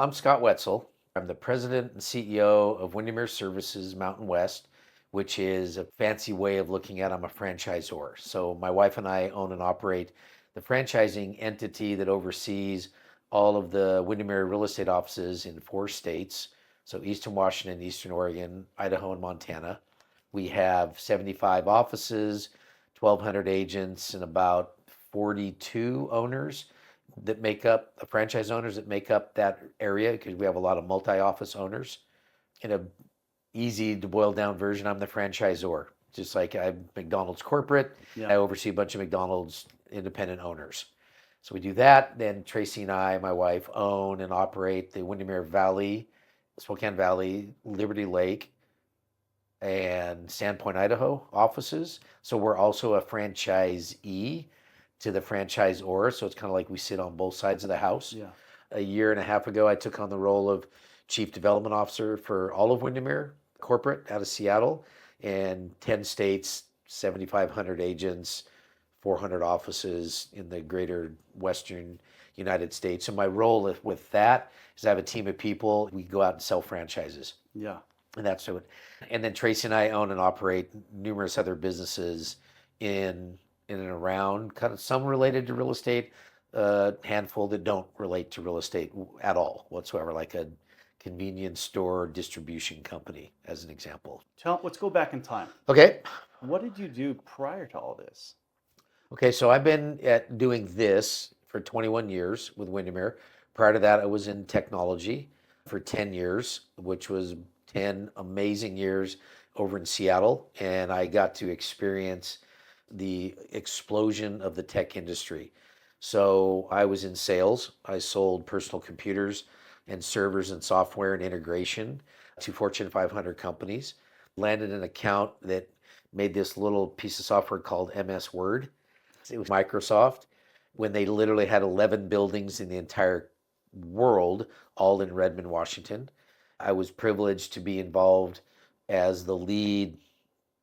I'm Scott Wetzel. I'm the president and CEO of Windermere Services Mountain West, which is a fancy way of looking at I'm a franchisor. So my wife and I own and operate the franchising entity that oversees all of the Windermere real estate offices in 4 states. So Eastern Washington, Eastern Oregon, Idaho, and Montana. We have 75 offices, 1,200 agents, and about 42 owners that make up the franchise owners that make up that area because we have a lot of multi-office owners. In a easy to boil down version, I'm the franchisor. Just like I'm McDonald's corporate, Yeah. I oversee a bunch of McDonald's independent owners. So we do that. Then Tracy and I, my wife, own and operate the Windermere Valley, Spokane Valley, Liberty Lake, and Sandpoint, Idaho offices. So we're also a franchisee to the franchisor. So it's kind of like we sit on both sides of the house. Yeah. A year and a half ago, I took on the role of Chief Development Officer for all of Windermere corporate out of Seattle and 10 states, 7,500 agents, 400 offices in the greater Western United States. So my role with that is I have a team of people. We go out and sell franchises. Yeah. And that's what, and then Tracy and I own and operate numerous other businesses in and around, kind of some related to real estate, a handful that don't relate to real estate at all whatsoever, like a convenience store distribution company, as an example. Let's go back in time. Okay. What did you do prior to all this? Okay, so I've been at doing this for 21 years with Windermere. Prior to that, I was in technology for 10 years, which was 10 amazing years over in Seattle. And I got to experience the explosion of the tech industry. So I was in sales. I sold personal computers and servers and software and integration to Fortune 500 companies. Landed an account that made this little piece of software called MS Word. It was Microsoft when they literally had 11 buildings in the entire world, all in Redmond, Washington. I was privileged to be involved as the lead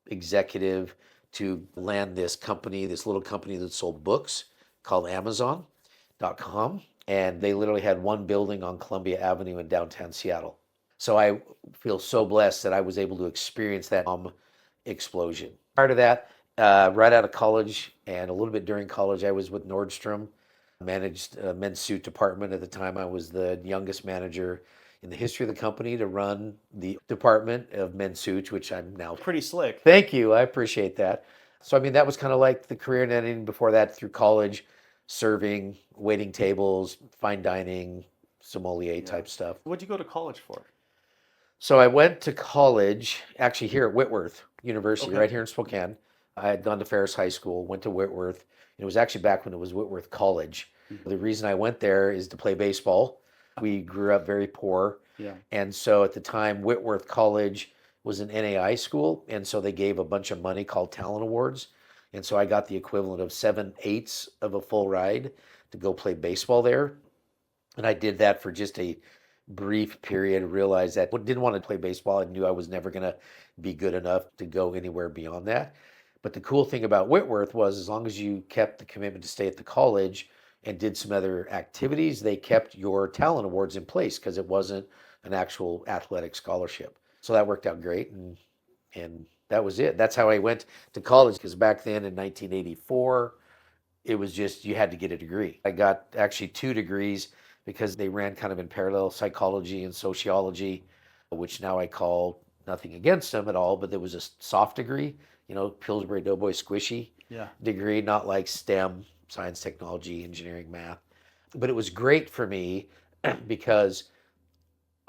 executive to land this company, this little company that sold books called Amazon.com. And they literally had one building on Columbia Avenue in downtown Seattle. So I feel so blessed that I was able to experience that explosion. Prior to that, right out of college and a little bit during college, I was with Nordstrom, managed a men's suit department. At the time, I was the youngest manager in the history of the company to run the department of men's suits, which I'm now. Pretty slick. Thank you. I appreciate that. So, I mean, that was kind of like the career and ending before that through college, serving, waiting tables, fine dining, sommelier type stuff. What'd you go to college for? So I went to college, actually here at Whitworth University, Okay. right here in Spokane. I had gone to Ferris High School, went to Whitworth. It was actually back when it was Whitworth College. The reason I went there is to play baseball. We grew up very poor. Yeah. And so at the time, Whitworth College was an NAI school. And so they gave a bunch of money called talent awards. And so I got the equivalent of 7/8 of a full ride to go play baseball there. And I did that for just a brief period, realized that I didn't want to play baseball. I knew I was never going to be good enough to go anywhere beyond that. But the cool thing about Whitworth was as long as you kept the commitment to stay at the college and did some other activities, they kept your talent awards in place because it wasn't an actual athletic scholarship. So that worked out great, and that was it. That's how I went to college because back then in 1984, it was just you had to get a degree. I got actually 2 degrees because they ran kind of in parallel, psychology and sociology, which now I call nothing against them at all, but there was a soft degree, Pillsbury Doughboy squishy Yeah. degree, not like STEM, science, technology, engineering, math. But it was great for me because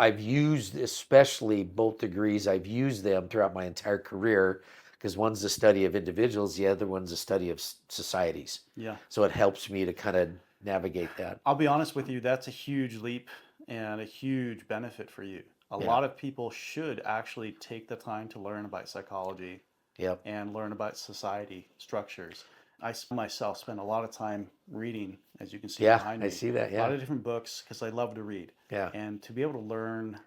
I've used, especially both degrees, I've used them throughout my entire career because one's the study of individuals, the other one's the study of societies. Yeah. So it helps me to kind of navigate that. I'll be honest with you, that's a huge leap and a huge benefit for you. A Yeah. lot of people should actually take the time to learn about psychology Yep. and learn about society structures. I myself spend a lot of time reading, as you can see Yeah, behind I me. see that. A lot Yeah. of different books because I love to read. Yeah. And to be able to learn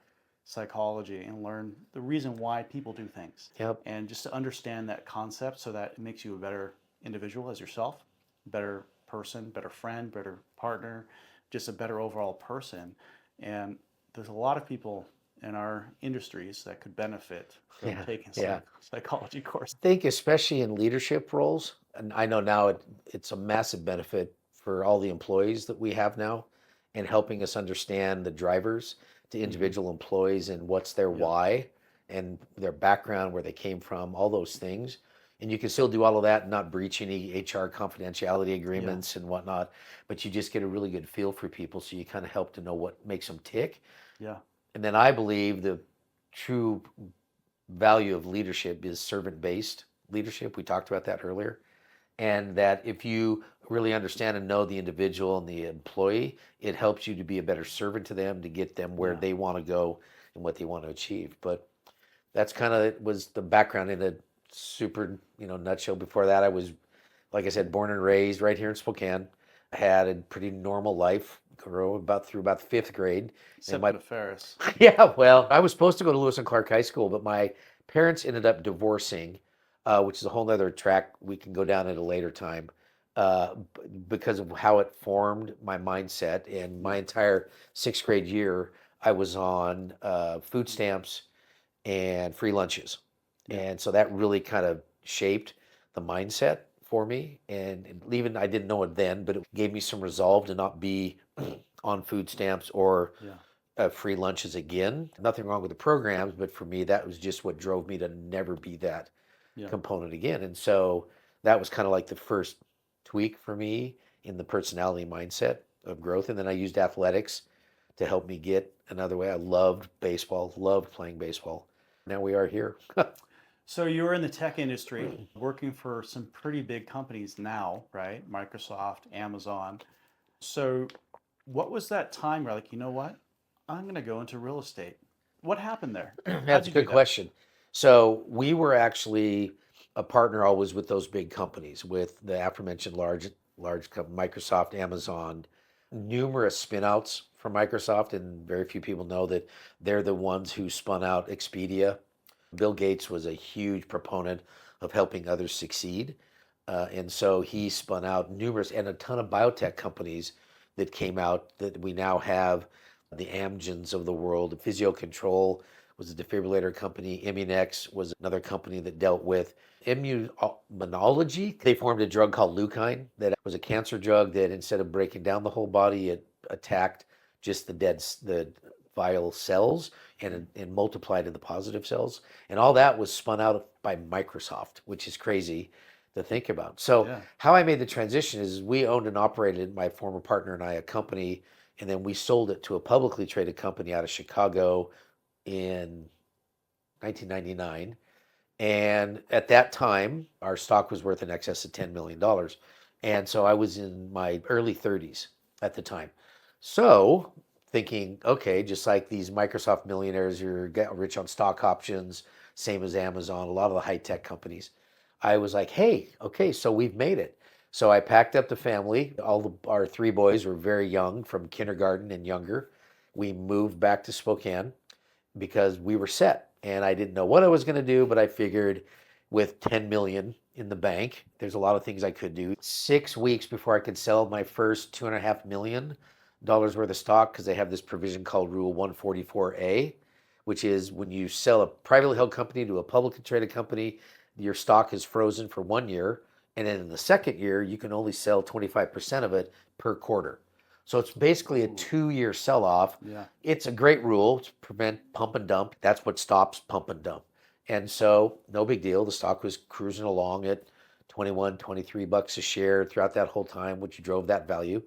psychology and learn the reason why people do things. Yep. And just to understand that concept so that it makes you a better individual as yourself, better person, better friend, better partner, just a better overall person. And there's a lot of people in our industries that could benefit from Yeah, taking yeah. some psychology course. I think especially in leadership roles, and I know now it's a massive benefit for all the employees that we have now and helping us understand the drivers to Hmm. individual employees and what's their Yeah, why and their background, where they came from, all those things. And you can still do all of that and not breach any HR confidentiality yeah, agreements and whatnot, but you just get a really good feel for people. So you kind of help to know what makes them tick. yeah, And then I believe the true value of leadership is servant-based leadership. We talked about that earlier. And that if you really understand and know the individual and the employee, it helps you to be a better servant to them, to get them where yeah. they want to go and what they want to achieve. But that's kind of was the background in a super, nutshell. Before that, I was, like I said, born and raised right here in Spokane. I had a pretty normal life, grow about through about the fifth grade. And Except for my the Ferris. yeah, well, I was supposed to go to Lewis and Clark High School, but my parents ended up divorcing, which is a whole nother track we can go down at a later time, because of how it formed my mindset. And my Yeah, entire sixth grade year, I was on food stamps and free lunches. yeah, And so that really kind of shaped the mindset for me. And even I didn't know it then, but it gave me some resolve to not be on food stamps or yeah, free lunches again. Nothing wrong with the programs, but for me, that was just what drove me to never be that yeah. component again. And so that was kind of like the first tweak for me in the personality mindset of growth. And then I used athletics to help me get another way. I loved baseball, loved playing baseball. Now we are here. So you're in the tech industry, working for some pretty big companies now, right? Microsoft, Amazon. So what was that time where like, you know what? I'm going to go into real estate. What happened there? How'd That's a you do good that? question. So we were actually a partner always with those big companies, with the aforementioned Microsoft, Amazon, numerous spinouts from Microsoft, and very few people know that they're the ones who spun out Expedia. Bill Gates was a huge proponent of helping others succeed. And so he spun out numerous and a ton of biotech companies that came out that we now have the Amgens of the world. Physio Control was a defibrillator company. Immunex was another company that dealt with immunology. They formed a drug called leucine that was a cancer drug that instead of breaking down the whole body, it attacked just the viral cells and multiplied in the positive cells. And all that was spun out by Microsoft, which is crazy to think about. So Yeah. how I made the transition is we owned and operated, my former partner and I, a company, and then we sold it to a publicly traded company out of Chicago in 1999. And at that time, our stock was worth in excess of $10 million. And so I was in my early 30s at the time. So thinking, okay, just like these Microsoft millionaires who are getting rich on stock options, same as Amazon, a lot of the high tech companies, I was like, hey, okay, so we've made it. So I packed up the family. Our three boys were very young, from kindergarten and younger. We moved back to Spokane because we were set. And I didn't know what I was going to do, but I figured with 10 million in the bank, there's a lot of things I could do. 6 weeks before I could sell my first $2.5 million worth of stock, because they have this provision called Rule 144A, which is when you sell a privately held company to a publicly traded company, your stock is frozen for 1 year. And then in the second year, you can only sell 25% of it per quarter. So it's basically a Ooh, 2 year sell off. yeah. It's a great rule to prevent pump and dump. That's what stops pump and dump. And so, no big deal. The stock was cruising along at 21, $23 a share throughout that whole time, which drove that value.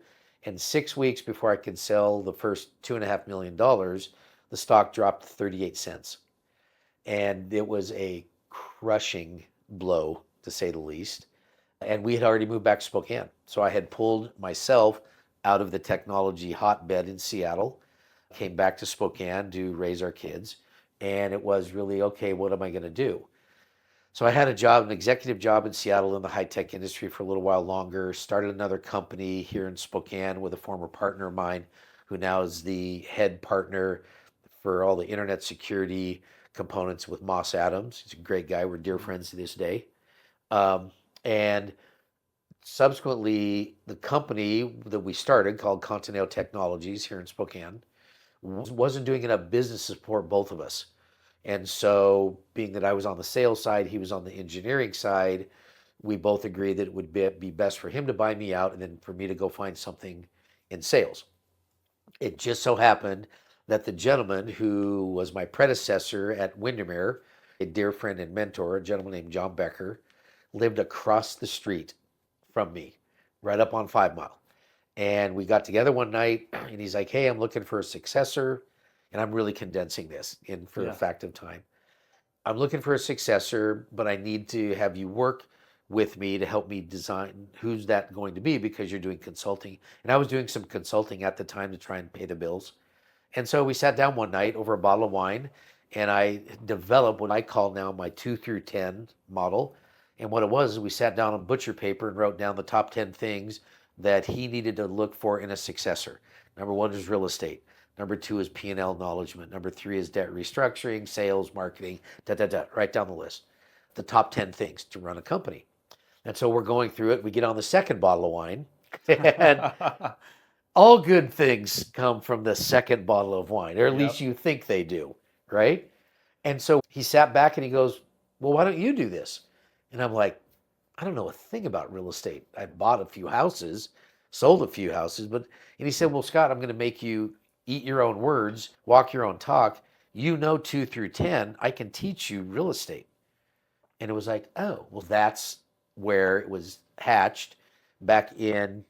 And 6 weeks before I could sell the first $2.5 million, the stock dropped 38 cents. And it was a crushing blow, to say the least. And we had already moved back to Spokane. So I had pulled myself out of the technology hotbed in Seattle, came back to Spokane to raise our kids. And it was really, okay, what am I going to do? So I had a job, an executive job in Seattle in the high tech industry for a little while longer, started another company here in Spokane with a former partner of mine who now is the head partner for all the internet security components with Moss Adams. He's a great guy. We're dear Mm. friends to this day. And subsequently, the company that we started called Continental Technologies here in Spokane wasn't doing enough business to support both of us. And so, being that I was on the sales side, he was on the engineering side, we both agreed that it would be best for him to buy me out and then for me to go find something in sales. It just so happened that the gentleman who was my predecessor at Windermere, a dear friend and mentor, a gentleman named John Becker, lived across the street from me, right up on 5 Mile. And we got together one night and he's like, hey, I'm looking for a successor. And I'm really condensing this in for the Yeah. fact of time. I'm looking for a successor, but I need to have you work with me to help me design who's that going to be because you're doing consulting. And I was doing some consulting at the time to try and pay the bills. And so we sat down one night over a bottle of wine and I developed what I call now my 2 through 10 model. And what it was is we sat down on butcher paper and wrote down the top 10 things that he needed to look for in a successor. Number one is real estate. Number two is P&L acknowledgement. Number three is debt restructuring, sales, marketing, right down the list. The top 10 things to run a company. And so we're going through it. We get on the second bottle of wine, and all good things come from the second bottle of wine, or at Yep. least you think they do, right? And so he sat back and he goes, well, why don't you do this? And I'm like, I don't know a thing about real estate. I bought a few houses, sold a few houses, and he said, well, Scott, I'm going to make you eat your own words, walk your own talk. You know 2 through 10. I can teach you real estate. And it was like, oh, well, that's where it was hatched back in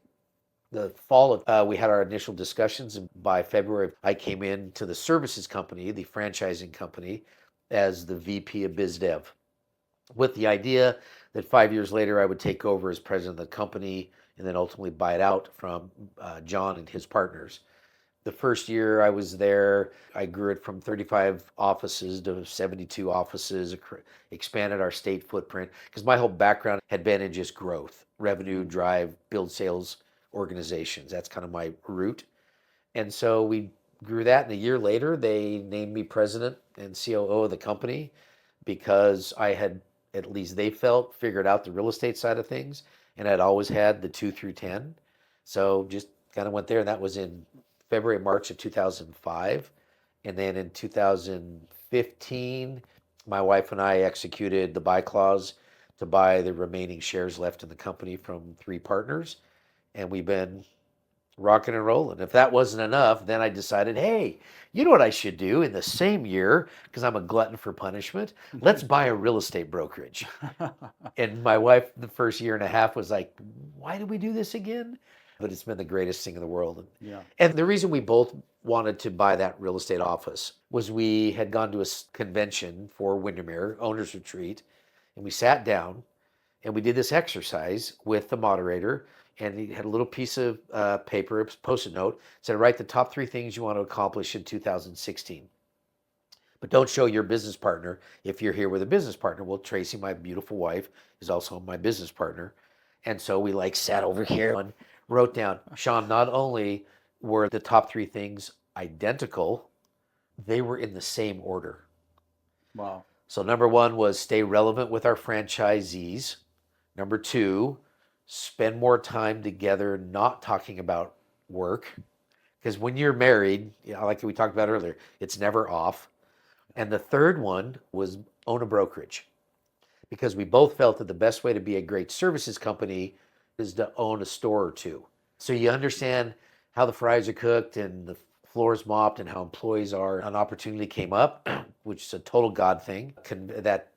the fall of, we had our initial discussions. And by February, I came into the services company, the franchising company, as the VP of Biz Dev, with the idea that 5 years later I would take over as president of the company and then ultimately buy it out from John and his partners. The first year I was there, I grew it from 35 offices to 72 offices, expanded our state footprint, because my whole background had been in just growth, revenue, drive, build sales organizations. That's kind of my route. And so we grew that, and a year later, they named me president and COO of the company because I had, at least they felt, figured out the real estate side of things, and I'd always had the 2 through 10. So just kind of went there, and that was in February, March of 2005. And then in 2015, my wife and I executed the buy clause to buy the remaining shares left in the company from 3 partners. And we've been rocking and rolling. If that wasn't enough, then I decided, hey, you know what I should do in the same year, because I'm a glutton for punishment? Let's buy a real estate brokerage. And my wife, the first year and a half, was like, why did we do this again? But it's been the greatest thing in the world. Yeah. And the reason we both wanted to buy that real estate office was we had gone to a convention for Windermere, owners retreat, and we sat down and we did this exercise with the moderator, and he had a little piece of paper, a post-it note, said, write the top 3 things you want to accomplish in 2016. But don't show your business partner if you're here with a business partner. Well, Tracy, my beautiful wife, is also my business partner. And so we sat over here and wrote down, Sean, not only were the top 3 things identical, they were in the same order. Wow. So number 1 was stay relevant with our franchisees. Number 2, spend more time together not talking about work. Because when you're married, like we talked about earlier, it's never off. And the third one was own a brokerage. Because we both felt that the best way to be a great services company is to own a store or 2. So you understand how the fries are cooked and the floors mopped and how employees are. An opportunity came up, which is a total God thing. That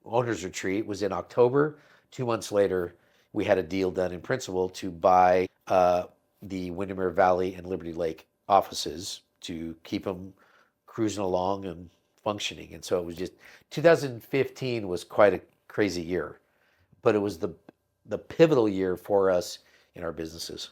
owners retreat was in October. 2 months later, we had a deal done in principle to buy the Windermere Valley and Liberty Lake offices to keep them cruising along and functioning. And so it was just 2015 was quite a crazy year, but it was the pivotal year for us in our businesses.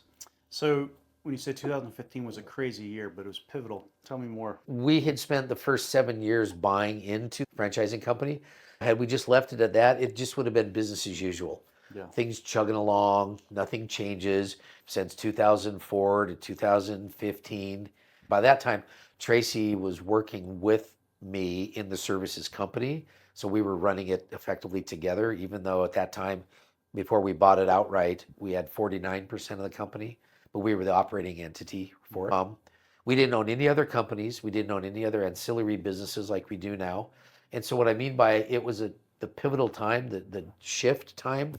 So when you said 2015 was a crazy year, but it was pivotal, tell me more. We had spent the first 7 years buying into the franchising company. Had we just left it at that, it just would have been business as usual. Yeah. Things chugging along, nothing changes since 2004 to 2015. By that time, Tracy was working with me in the services company. So we were running it effectively together, even though at that time, before we bought it outright, we had 49% of the company, but we were the operating entity for it. We didn't own any other companies. We didn't own any other ancillary businesses like we do now. And so what I mean by it was the pivotal time, the shift time,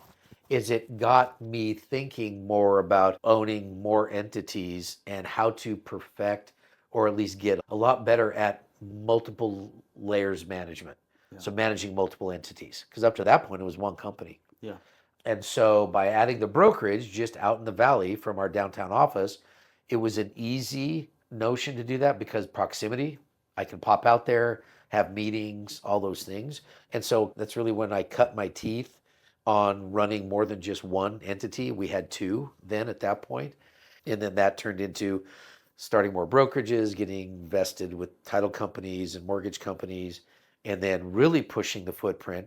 is it got me thinking more about owning more entities and how to perfect or at least get a lot better at multiple layers management. Yeah. So managing multiple entities. Because up to that point, it was one company. Yeah. And so by adding the brokerage just out in the valley from our downtown office, it was an easy notion to do that because proximity. I can pop out there, have meetings, all those things. And so that's really when I cut my teeth on running more than just one entity. We had two then at that point. And then that turned into starting more brokerages, getting vested with title companies and mortgage companies, and then really pushing the footprint.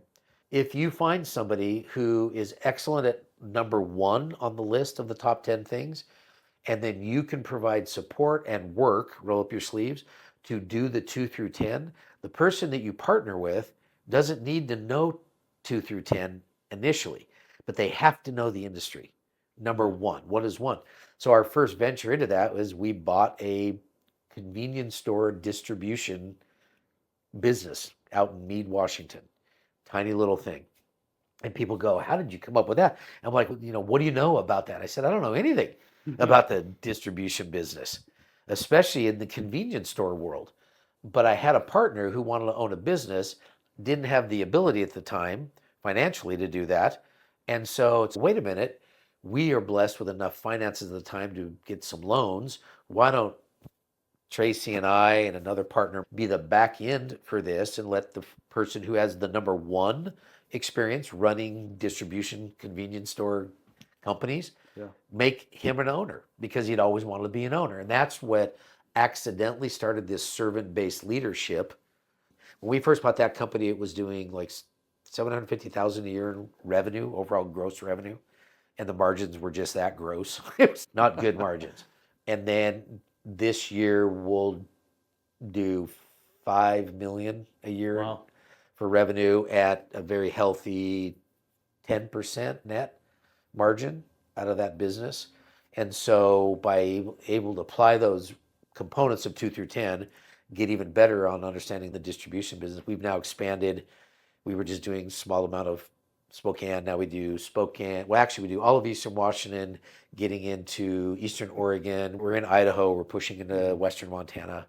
If you find somebody who is excellent at number one on the list of the top 10 things, and then you can provide support and work, roll up your sleeves, to do the 2 through 10, the person that you partner with doesn't need to know 2 through 10 initially, but they have to know the industry. Number one, what is one? So our first venture into that was we bought a convenience store distribution business out in Meade, Washington. Tiny little thing. And people go, how did you come up with that? I'm like, what do you know about that? I said, I don't know anything about the distribution business, especially in the convenience store world. But I had a partner who wanted to own a business, didn't have the ability at the time financially to do that. And so it's, wait a minute, we are blessed with enough finances at the time to get some loans. Why don't Tracy and I and another partner be the back end for this and let the person who has the number one experience running distribution convenience store companies make him an owner because he'd always wanted to be an owner. And that's what accidentally started this servant-based leadership. When we first bought that company, it was doing like 750,000 a year in revenue, overall gross revenue. And the margins were just that gross. It was not good margins. And then this year we'll do 5 million a year Wow. for revenue at a very healthy 10% net margin out of that business. And so by able to apply those components of 2 through 10, get even better on understanding the distribution business, we've now expanded. We were just doing small amount of Spokane. Now we do Spokane. Well, actually, we do all of Eastern Washington, getting into Eastern Oregon. We're in Idaho. We're pushing into Western Montana.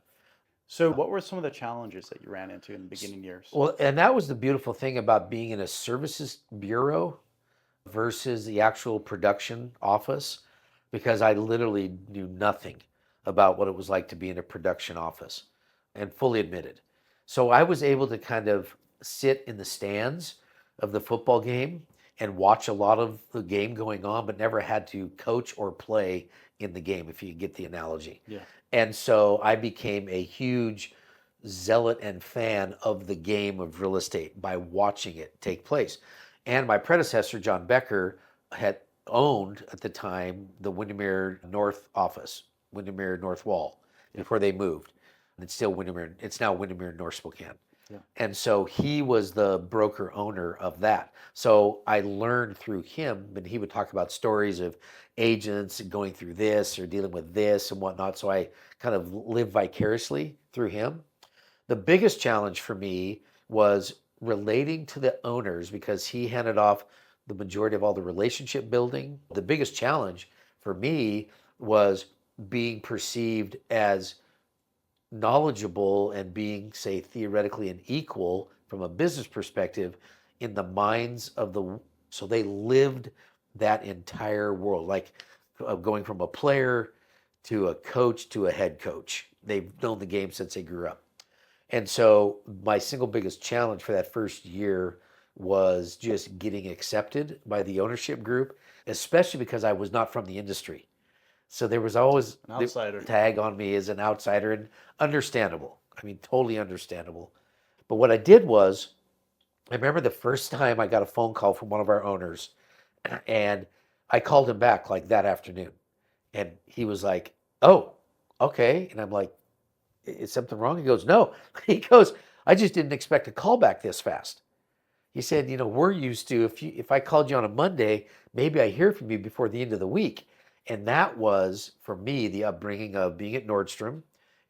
So what were some of the challenges that you ran into in the beginning years? Well, and that was the beautiful thing about being in a services bureau versus the actual production office, because I literally knew nothing about what it was like to be in a production office, and fully admitted. So I was able to kind of sit in the stands of the football game and watch a lot of the game going on, but never had to coach or play in the game, if you get the analogy. Yeah. And so I became a huge zealot and fan of the game of real estate by watching it take place. And my predecessor, John Becker, had owned at the time the Windermere North office, Windermere North Wall, before they moved. It's still Windermere, it's now Windermere North Spokane. Yeah. And so he was the broker owner of that. So I learned through him, and he would talk about stories of agents going through this or dealing with this and whatnot. So I kind of lived vicariously through him. The biggest challenge for me was relating to the owners because he handed off the majority of all the relationship building. The biggest challenge for me was being perceived as knowledgeable and being, say, theoretically an equal from a business perspective in the minds of the, so they lived that entire world, like going from a player to a coach to a head coach. They've known the game since they grew up. And so my single biggest challenge for that first year was just getting accepted by the ownership group, especially because I was not from the industry. So there was always An outsider. the tag on me as an outsider, and understandable. I mean, totally understandable. But what I did was, I remember the first time I got a phone call from one of our owners, and I called him back like that afternoon. And he was like, oh, okay. And I'm like, is something wrong? He goes, no. He goes, I just didn't expect a call back this fast. He said, we're used to, if I called you on a Monday, maybe I hear from you before the end of the week. And that was, for me, the upbringing of being at Nordstrom,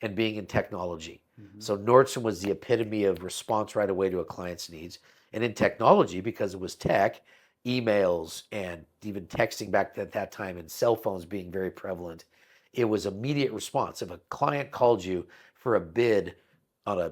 and being in technology. Hmm. So Nordstrom was the epitome of response right away to a client's needs. And in technology, because it was tech, emails and even texting back at that time and cell phones being very prevalent, it was immediate response. If a client called you for a bid on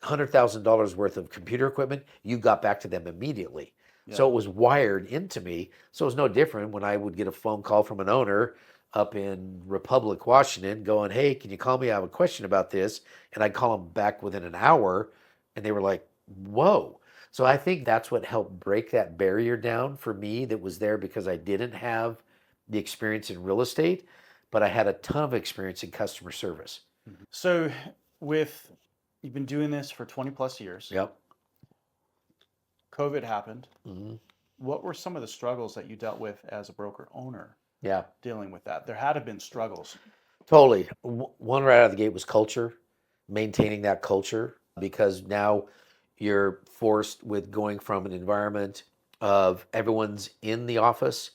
$100,000 worth of computer equipment, you got back to them immediately. Yeah. So it was wired into me. So it was no different when I would get a phone call from an owner up in Republic, Washington, going, "Hey, can you call me? I have a question about this." And I'd call them back within an hour, and they were like, "Whoa." So I think that's what helped break that barrier down for me that was there because I didn't have the experience in real estate, but I had a ton of experience in customer service. So with you've been doing this for 20 plus years. Yep. COVID happened. Hmm. What were some of the struggles that you dealt with as a broker owner Yeah, dealing with that? There had to have been struggles. totally. One right out of the gate was culture, maintaining that culture, because now you're forced with going from an environment of everyone's in the office,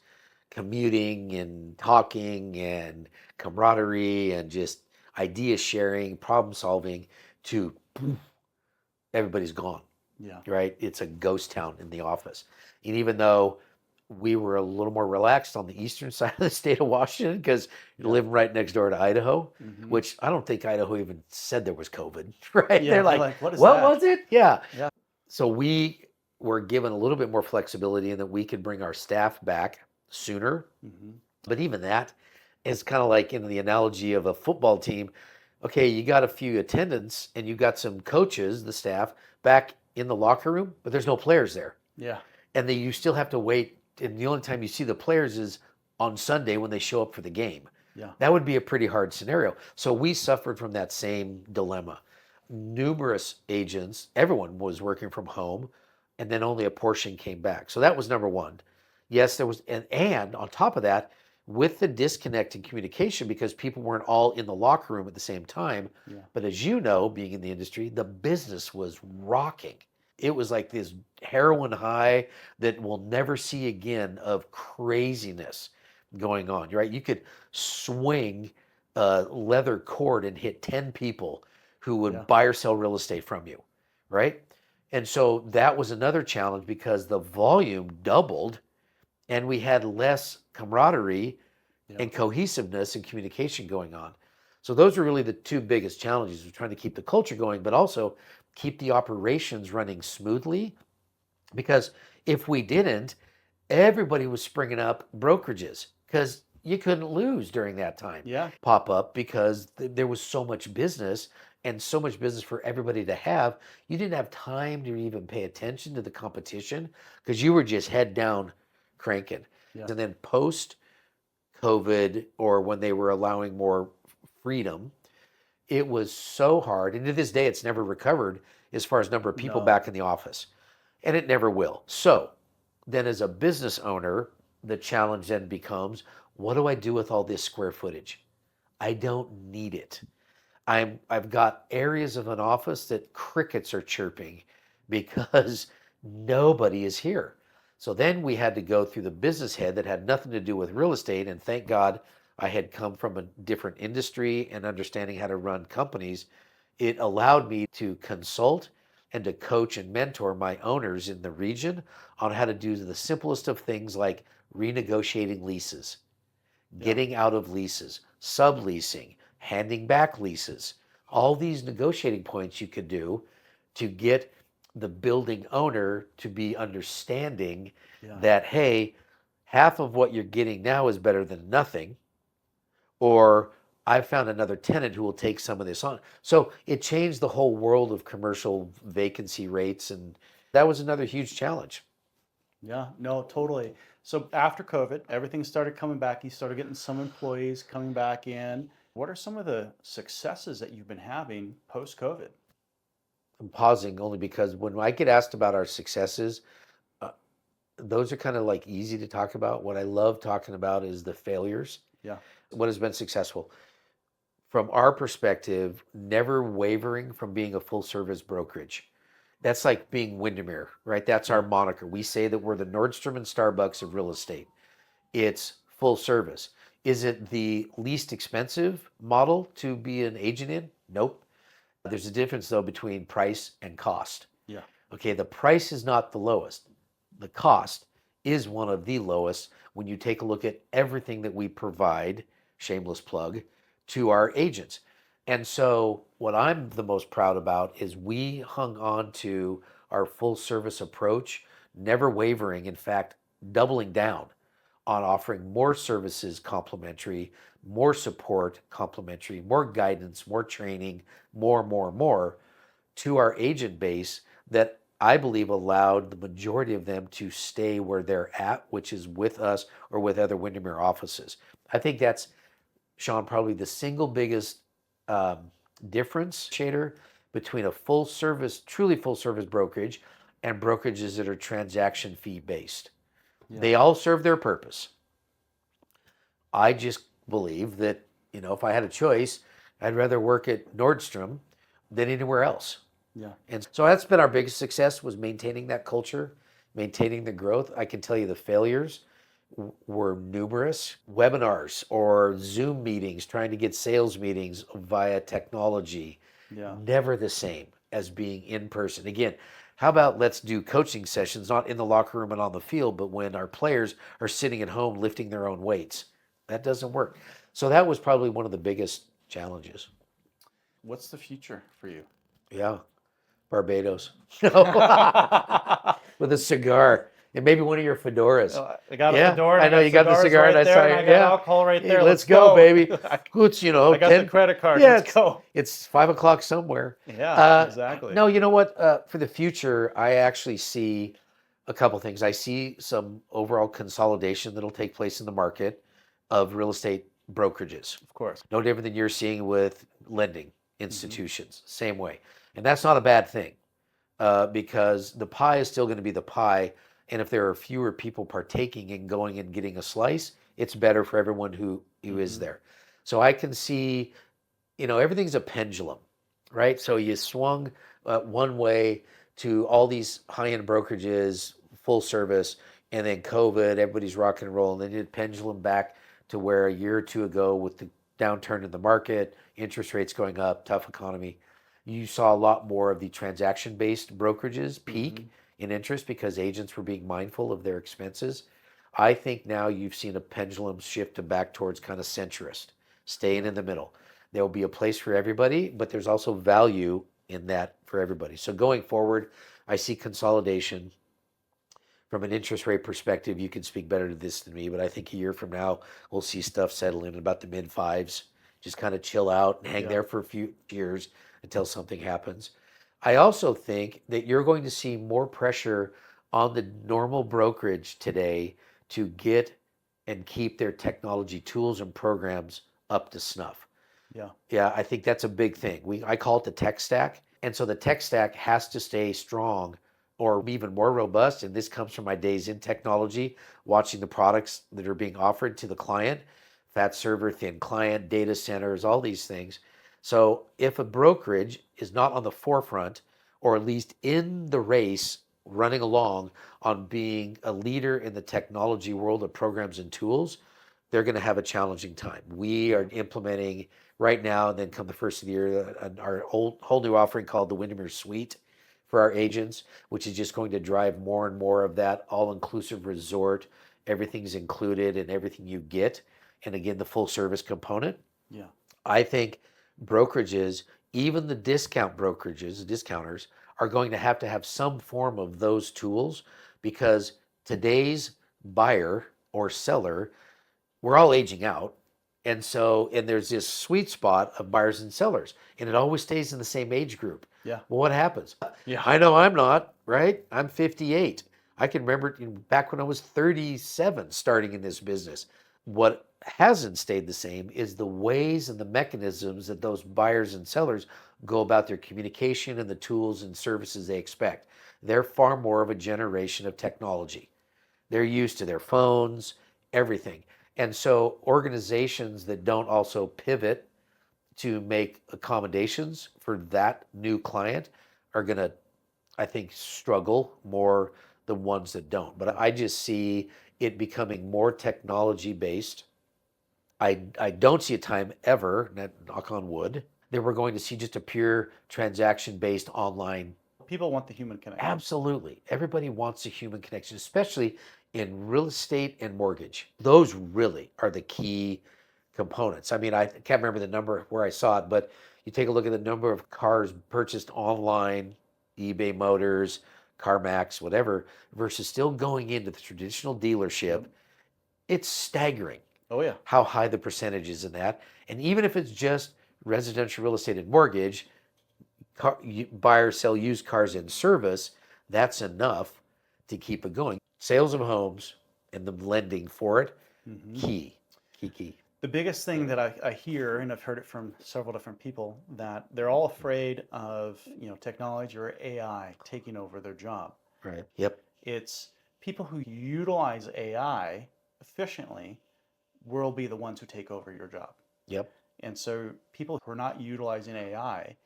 commuting and talking and camaraderie and just idea sharing, problem solving, to poof, everybody's gone, Yeah. right? It's a ghost town in the office. And even though we were a little more relaxed on the eastern side of the state of Washington because you're Yeah. living right next door to Idaho, Hmm. which I don't think Idaho even said there was COVID, right? Yeah. They're They're like, like, what is what that? was it? Yeah. Yeah. So we were given a little bit more flexibility in that we could bring our staff back sooner. Hmm. But even that is kind of like in the analogy of a football team. Okay, you got a few attendants and you got some coaches, the staff, back in the locker room, but there's no players there. Yeah. And then you still have to wait. And the only time you see the players is on Sunday when they show up for the game. Yeah. That would be a pretty hard scenario. So we suffered from that same dilemma. Numerous agents, everyone was working from home, and then only a portion came back. So that was number one. Yes, there was, and on top of that, with the disconnect in communication, because people weren't all in the locker room at the same time. Yeah. But as you know, being in the industry, the business was rocking. It was like this heroin high that we'll never see again of craziness going on, right? You could swing a leather cord and hit 10 people who would Yeah. buy or sell real estate from you, right? And so that was another challenge because the volume doubled and we had less camaraderie Yeah. and cohesiveness and communication going on. So those are really the two biggest challenges of trying to keep the culture going, but also keep the operations running smoothly. Because if we didn't, everybody was springing up brokerages because you couldn't lose during that time. Yeah. Pop up because there was so much business and so much business for everybody to have. You didn't have time to even pay attention to the competition because you were just head down cranking. Yeah. And then post COVID, or when they were allowing more freedom, it was so hard. And to this day, it's never recovered as far as number of people No. back in the office. And it never will. So then as a business owner, the challenge then becomes, what do I do with all this square footage? I don't need it. I've got areas of an office that crickets are chirping because nobody is here. So then we had to go through the business head that had nothing to do with real estate. And thank God I had come from a different industry and understanding how to run companies. It allowed me to consult and to coach and mentor my owners in the region on how to do the simplest of things like renegotiating leases, Yeah. getting out of leases, subleasing, handing back leases. All these negotiating points you could do to get the building owner to be understanding Yeah. that, hey, half of what you're getting now is better than nothing, or I found another tenant who will take some of this on. So it changed the whole world of commercial vacancy rates, and that was another huge challenge. Yeah, no, totally. So after COVID, everything started coming back. You started getting some employees coming back in. What are some of the successes that you've been having post COVID? I'm pausing only because when I get asked about our successes, uh, those are kind of like easy to talk about. What I love talking about is the failures. Yeah. What has been successful? From our perspective, never wavering from being a full service brokerage. That's like being Windermere, right? That's our moniker. We say that we're the Nordstrom and Starbucks of real estate. It's full service. Is it the least expensive model to be an agent in? Nope. There's a difference though between price and cost. Yeah. Okay, the price is not the lowest. The cost is one of the lowest when you take a look at everything that we provide, shameless plug, to our agents. And so, what I'm the most proud about is we hung on to our full service approach, never wavering, in fact, doubling down on offering more services complimentary, more support complimentary, more guidance, more training, more to our agent base that I believe allowed the majority of them to stay where they're at, which is with us or with other Windermere offices. I think that's, Sean, probably the single biggest um, difference, Shader, between a full service, truly full service brokerage and brokerages that are transaction fee based. Yeah. They all serve their purpose. I just believe that, if I had a choice, I'd rather work at Nordstrom than anywhere else. Yeah. And so that's been our biggest success, was maintaining that culture, maintaining the growth. I can tell you the failures were numerous. Webinars or Zoom meetings, trying to get sales meetings via technology, Yeah. never the same as being in person. Again, how about let's do coaching sessions, not in the locker room and on the field, but when our players are sitting at home lifting their own weights? That doesn't work. So that was probably one of the biggest challenges. What's the future for you? Yeah. Barbados. No. With a cigar and maybe one of your fedoras. I got a Yeah, fedora. I know you got the cigars cigar, right and I there, saw and you. I got Yeah. alcohol right Hey, there. let's go, baby. I Who's, got the credit card. Yeah, Let's go. it's 5 o'clock somewhere. Yeah, exactly. No, you know what? For the future, I actually see a couple things. I see some overall consolidation that'll take place in the market of real estate brokerages. Of course. No different than you're seeing with lending Mm-hmm. institutions, same way. And that's not a bad thing, because the pie is still going to be the pie. And if there are fewer people partaking and going and getting a slice, it's better for everyone who is Mhm. there. So I can see, everything's a pendulum, right? So you swung one way to all these high-end brokerages, full service, and then COVID, everybody's rock and roll, and then you pendulum back to where a year or two ago with the downturn in the market, interest rates going up, tough economy, you saw a lot more of the transaction-based brokerages peak Mhm. in interest because agents were being mindful of their expenses. I think now you've seen a pendulum shift to back towards kind of centrist, staying in the middle. There will be a place for everybody, but there's also value in that for everybody. So going forward, I see consolidation. From an interest rate perspective, you can speak better to this than me, but I think a year from now, we'll see stuff settle in about the mid fives, just kind of chill out and hang Yeah. there for a few years until something happens. I also think that you're going to see more pressure on the normal brokerage today to get and keep their technology tools and programs up to snuff. Yeah. Yeah, I think that's a big thing. I call it the tech stack. And so the tech stack has to stay strong or even more robust. And this comes from my days in technology, watching the products that are being offered to the client, fat server, thin client, data centers, all these things. So if a brokerage is not on the forefront, or at least in the race, running along on being a leader in the technology world of programs and tools, they're going to have a challenging time. We are implementing right now, and then come the first of the year, our whole new offering called the Windermere Suite for our agents, which is just going to drive more and more of that all-inclusive resort. Everything's included and everything you get. And again, the full service component. Yeah. I think brokerages, even the discount brokerages, discounters, are going to have some form of those tools, because today's buyer or seller, we're all aging out. And there's this sweet spot of buyers and sellers, and it always stays in the same age group. Yeah. Well, what happens? Yeah. I know I'm not, right? I'm 58. I can remember back when I was 37 starting in this business. What hasn't stayed the same is the ways and the mechanisms that those buyers and sellers go about their communication and the tools and services they expect. They're far more of a generation of technology. They're used to their phones, everything. And so organizations that don't also pivot to make accommodations for that new client are going to, I think, struggle more than ones that don't. But I just see it becoming more technology based. I don't see a time ever, knock on wood, that we're going to see just a pure transaction-based online. People want the human connection. Absolutely. Everybody wants a human connection, especially in real estate and mortgage. Those really are the key components. I mean, I can't remember the number where I saw it, but you take a look at the number of cars purchased online, eBay Motors, CarMax, whatever, versus still going into the traditional dealership. It's staggering Oh yeah. how high the percentage is in that. And even if it's just residential real estate and mortgage, buy or sell used cars in service, that's enough to keep it going. Sales of homes and the lending for it, key, key. The biggest thing that I hear, and I've heard it from several different people, that they're all afraid of, technology or AI taking over their job. Right. Yep. It's people who utilize AI efficiently will be the ones who take over your job. Yep. And so people who are not utilizing AI,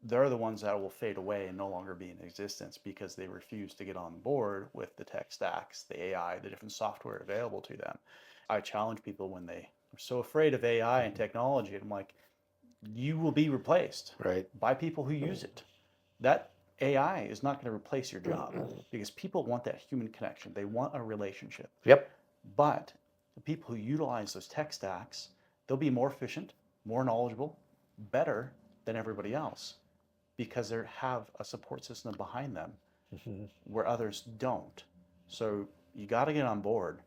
they're the ones that will fade away and no longer be in existence because they refuse to get on board with the tech stacks, the AI, the different software available to them. I challenge people when they are so afraid of AI and technology. And I'm like, you will be replaced Right. by people who use it. That AI is not going to replace your job because people want that human connection. They want a relationship. Yep. But the people who utilize those tech stacks, they'll be more efficient, more knowledgeable, better than everybody else because they have a support system behind them where others don't. So you got to get on board.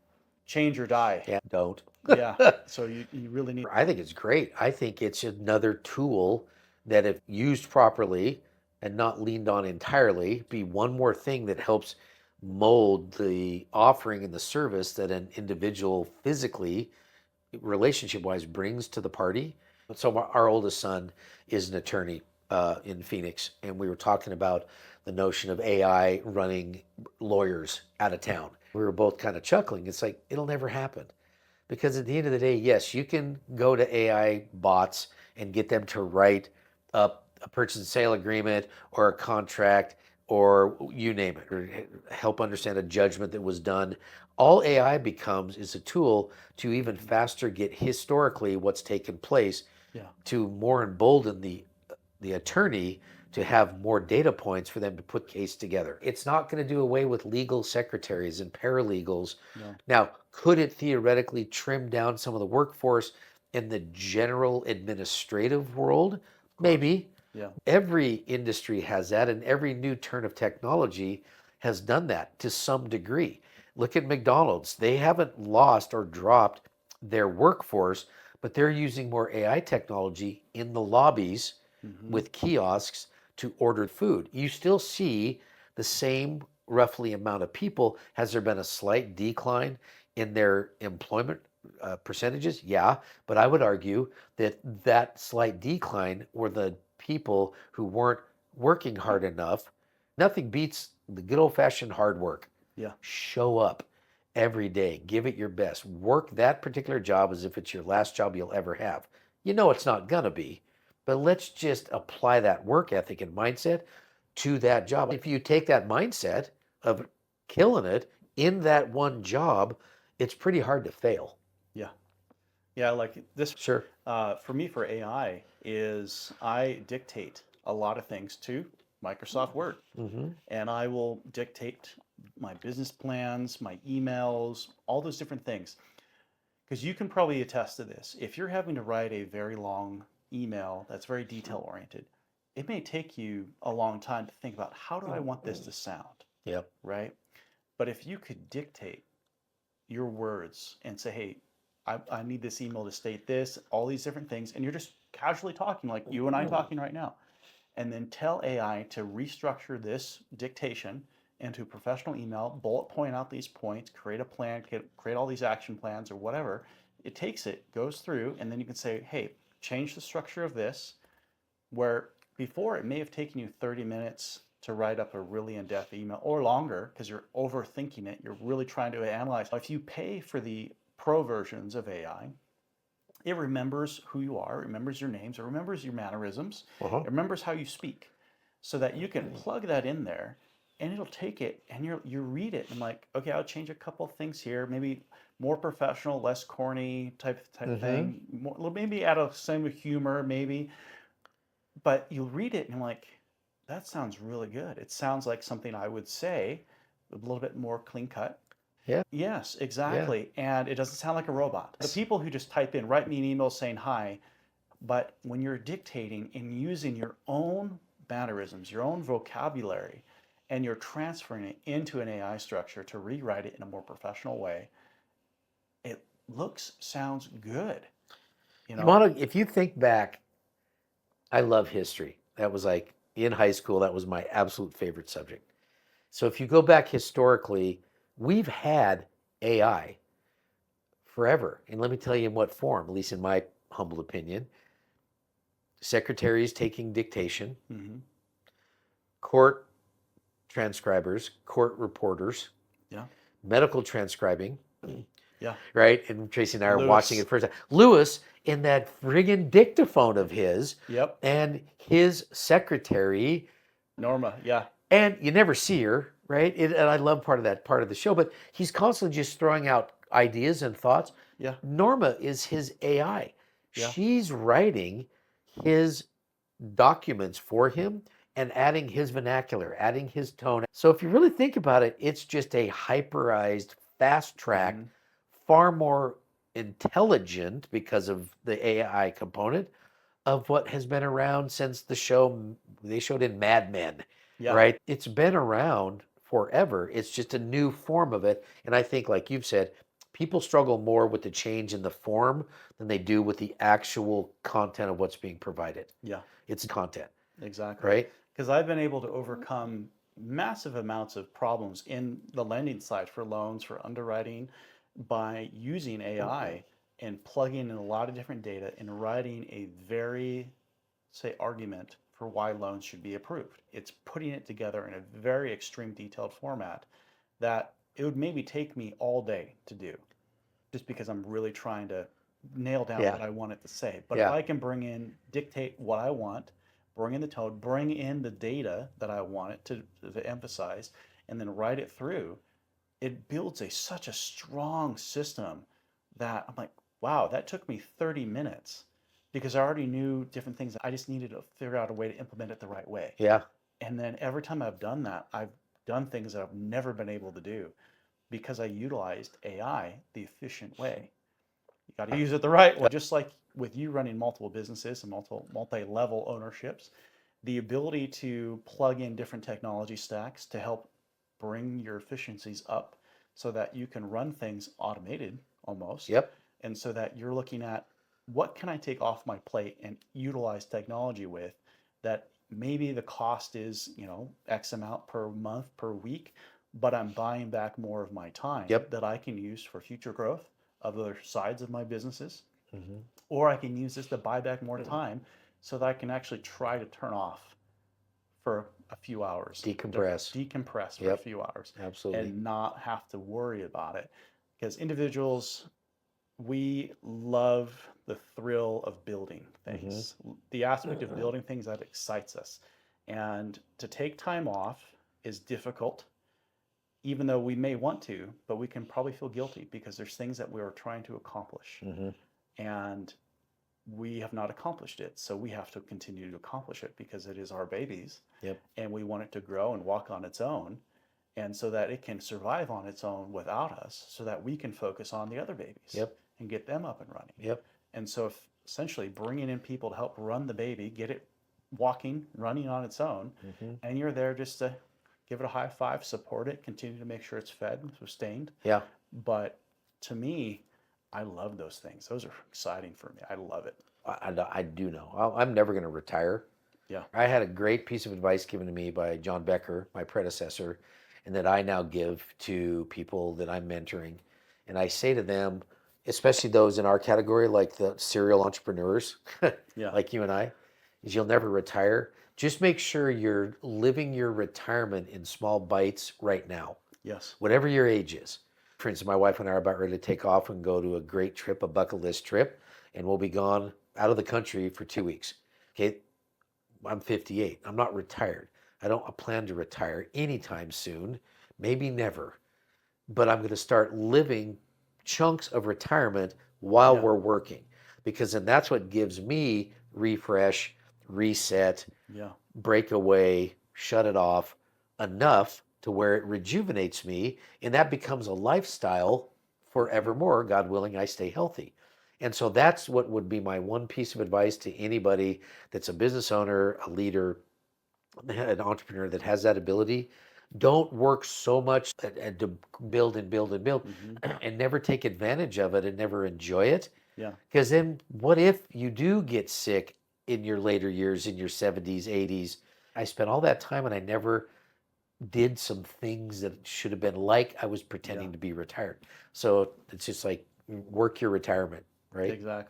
Change or die. Yeah. Don't. Yeah. So you really need. I think it's great. I think it's another tool that, if used properly and not leaned on entirely, be one more thing that helps mold the offering and the service that an individual physically, relationship wise, brings to the party. So our oldest son is an attorney in Phoenix, and we were talking about the notion of AI running lawyers out of town. We were both kind of chuckling. It's like, it'll never happen. Because at the end of the day, yes, you can go to AI bots and get them to write up a purchase and sale agreement or a contract or you name it, or help understand a judgment that was done. All AI becomes is a tool to even faster get historically what's taken place, to more embolden the attorney to have more data points for them to put case together. It's not going to do away with legal secretaries and paralegals. No. Now, could it theoretically trim down some of the workforce in the general administrative world? Maybe. Yeah. Every industry has that, and every new turn of technology has done that to some degree. Look at McDonald's. They haven't lost or dropped their workforce, but they're using more AI technology in the lobbies with kiosks to order food. You still see the same roughly amount of people. Has there been a slight decline in their employment percentages? Yeah, but I would argue that that slight decline were the people who weren't working hard enough. Nothing beats the good old-fashioned hard work. Yeah. Show up every day. Give it your best. Work that particular job as if it's your last job you'll ever have. You know it's not gonna be, but let's just apply that work ethic and mindset to that job. If you take that mindset of killing it in that one job, it's pretty hard to fail. Yeah. Yeah. Like this, Sure. for me, for AI, is I dictate a lot of things to Microsoft Word. And I will dictate my business plans, my emails, all those different things. Because you can probably attest to this. If you're having to write a very long email that's very detail oriented, it may take you a long time to think about how do I want this to sound, Yep. right? But if you could dictate your words and say, hey, I need this email to state this, all these different things, and you're just casually talking like you and I talking right now, and then tell AI to restructure this dictation into a professional email, bullet point out these points, create a plan, create all these action plans or whatever. It takes it, goes through, and then you can say, hey, change the structure of this, where before it may have taken you 30 minutes to write up a really in-depth email or longer because you're overthinking it. You're really trying to analyze. If you pay for the pro versions of AI, it remembers who you are, it remembers your names, it remembers your mannerisms, it remembers how you speak, so that you can plug that in there and it'll take it and you read it and I'm like, okay, I'll change a couple things here, maybe more professional, less corny type Mm-hmm. thing, more, maybe add a some humor, maybe. But you read it and I'm like, that sounds really good. It sounds like something I would say, a little bit more clean cut. Yeah. Yes, Yeah. exactly. And it doesn't sound like a robot. The people who just type in, write me an email saying hi, but when you're dictating and using your own mannerisms, your own vocabulary, and you're transferring it into an AI structure to rewrite it in a more professional way, it looks, sounds good. You You know? want to, if you think back, I love history. That was like in high school, that was my absolute favorite subject. So if you go back historically, we've had AI forever. And let me tell you in what form, at least in my humble opinion. Secretaries taking dictation, Hmm. court transcribers, court reporters, Yeah. medical transcribing, Yeah. right? And Tracy and I are watching Lewis. it first. Lewis in that friggin' dictaphone of his Yep. and his secretary, Norma. Yeah. and you never see her, right? And I love part of that part of the show, but he's constantly just throwing out ideas and thoughts. Yeah. Norma is his AI. Yeah. She's writing his documents for him and adding his vernacular, adding his tone. So if you really think about it, it's just a hyperized, fast tracked, Hmm. far more intelligent because of the AI component of what has been around since the show they showed in Mad Men, Yeah. right? It's been around forever. It's just a new form of it. And I think, like you've said, people struggle more with the change in the form than they do with the actual content of what's being provided. Yeah. It's content, Exactly. right? Because I've been able to overcome massive amounts of problems in the lending side for loans, for underwriting, by using AI and plugging in a lot of different data and writing a very, say, argument for why loans should be approved. It's putting it together in a very extreme detailed format that it would maybe take me all day to do just because I'm really trying to nail down Yeah, what I want it to say. But if yeah, I can bring in, dictate what I want, bring in the tone, bring in the data that I want it to emphasize, and then write it through, it builds such a strong system that I'm like, wow, that took me 30 minutes because I already knew different things. I just needed to figure out a way to implement it the right way. yeah. And then every time I've done that, I've done things that I've never been able to do because I utilized AI the efficient way. You got to use it the right way. Just like with you running multiple businesses and multi-level ownerships, the ability to plug in different technology stacks to help bring your efficiencies up so that you can run things automated almost, Yep. and so that you're looking at what can I take off my plate and utilize technology with that maybe the cost is, X amount per month, per week, but I'm buying back more of my time Yep. that I can use for future growth of other sides of my businesses, Hmm. or I can use this to buy back more time so that I can actually try to turn off for a few hours, to Decompress. decompress for a Yep. few hours Absolutely. and not have to worry about it. Because individuals, we love the thrill of building Hmm. things, the aspect of building things that excites us. And to take time off is difficult, even though we may want to, but we can probably feel guilty because there's things that we are trying to accomplish. Hmm. And we have not accomplished it. So we have to continue to accomplish it because it is our babies Yep. and we want it to grow and walk on its own. And so that it can survive on its own without us, so that we can focus on the other babies Yep. and get them up and running. Yep. And so, if, essentially, bringing in people to help run the baby, get it walking, running on its own, Hmm. and you're there just to give it a high five, support it, continue to make sure it's fed and sustained. Yeah. But to me, I love those things. Those are exciting for me. I love it. I do know. I'm never going to retire. Yeah. I had a great piece of advice given to me by John Becker, my predecessor, and that I now give to people that I'm mentoring. And I say to them, especially those in our category, like the serial entrepreneurs, Yeah. like you and I, is you'll never retire. Just make sure you're living your retirement in small bites right now, Yes. whatever your age is. For instance, my wife and I are about ready to take off and go to a great trip, a bucket list trip, and we'll be gone out of the country for 2 weeks. Okay, I'm 58. I'm not retired. I don't plan to retire anytime soon, maybe never, but I'm going to start living chunks of retirement while Yeah. we're working because then that's what gives me refresh, reset, Yeah. break away, shut it off enough to where it rejuvenates me. And that becomes a lifestyle Okay. forevermore. God willing, I stay healthy. And so that's what would be my one piece of advice to anybody that's a business owner, a leader, an entrepreneur that has that ability. Don't work so much and to build and build and build Hmm. and never take advantage of it and never enjoy it. Yeah. Because then what if you do get sick in your later years, in your 70s, 80s? I spent all that time and I never did some things that should have been like I was Yeah. pretending to be retired. So it's just like work your retirement, right? Exactly.